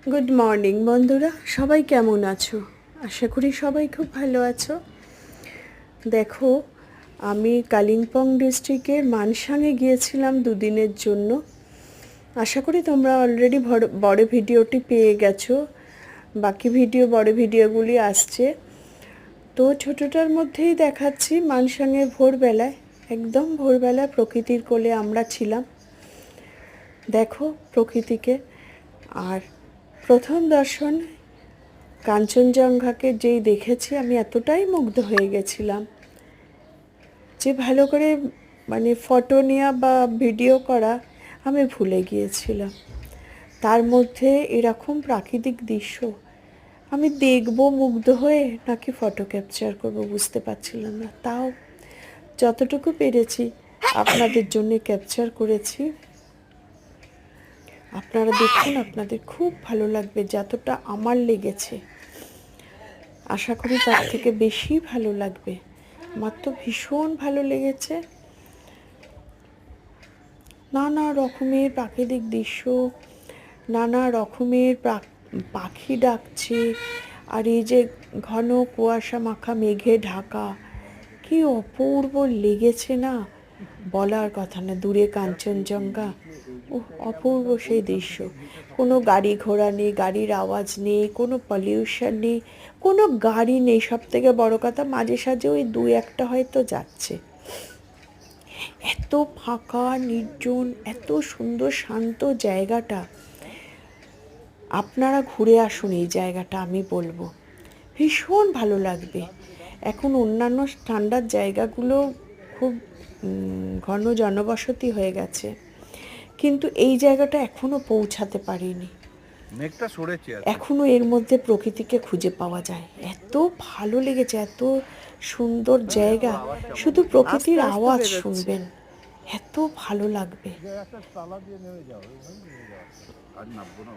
Good morning বন্ধুরা, সবাই কেমন আছো? আশা করি সবাই খুব ভালো আছো। দেখো, আমি কালিম্পং ডিস্ট্রিক্টের মানসাঙে গিয়েছিলাম দুদিনের জন্য। আশা করি তোমরা অলরেডি বড় ভিডিওটি পেয়ে গেছো, বাকি বড় ভিডিওগুলি আসছে। তো ছোটোটার মধ্যেই দেখাচ্ছি মানসাঙে ভোরবেলায়, একদম ভোরবেলায় প্রকৃতির কোলে আমরা ছিলাম। দেখো প্রকৃতিকে। আর প্রথম দর্শন কাঞ্চনজঙ্ঘাকে যেই দেখেছি, আমি এতটাই মুগ্ধ হয়ে গেছিলাম যে ভালো করে ফটো নেওয়া বা ভিডিও করা আমি ভুলে গিয়েছিলাম। তার মধ্যে এরকম প্রাকৃতিক দৃশ্য আমি দেখবো মুগ্ধ হয়ে নাকি ফটো ক্যাপচার করবো বুঝতে পারছিলাম না। তাও যতটুকু পেরেছি আপনাদের জন্য ক্যাপচার করেছি। আপনারা দেখুন, আপনাদের খুব ভালো লাগবে। যতটা আমার লেগেছে আশা করি তার থেকে বেশি ভালো লাগবে। আমার তো ভীষণ ভালো লেগেছে। নানা রকমের প্রাকৃতিক দৃশ্য, নানা রকমের পাখি ডাকছে, আর এই যে ঘন কুয়াশা মাখা মেঘে ঢাকা, কি অপূর্ব লেগেছে না, বলার কথা না। দূরে কাঞ্চনজঙ্ঘা, ও অপূর্ব সেই দৃশ্য। কোনো গাড়ি ঘোড়া নেই, গাড়ির আওয়াজ নেই, কোনো পলিউশন নেই, কোনো গাড়ি নেই। সব থেকে বড় কথা, মাঝে সাঝে ওই দু একটা হয়তো যাচ্ছে। এত ফাঁকা নির্জন, এত সুন্দর শান্ত জায়গাটা। আপনারা ঘুরে আসুন এই জায়গাটা, আমি বলবো ভীষণ ভালো লাগবে। এখন অন্যান্য ঠান্ডার জায়গাগুলো খুব ঘন জনবসতি হয়ে গেছে, কিন্তু এই জায়গাটা এখনো পৌঁছাতে পারিনি। মেঘটা সরেছে, এখনো এর মধ্যে প্রকৃতিকে খুঁজে পাওয়া যায়। এত ভালো লেগেছে, এত সুন্দর জায়গা। শুধু প্রকৃতির আওয়াজ শুনবেন, এত ভালো লাগবে। আর নামবো না।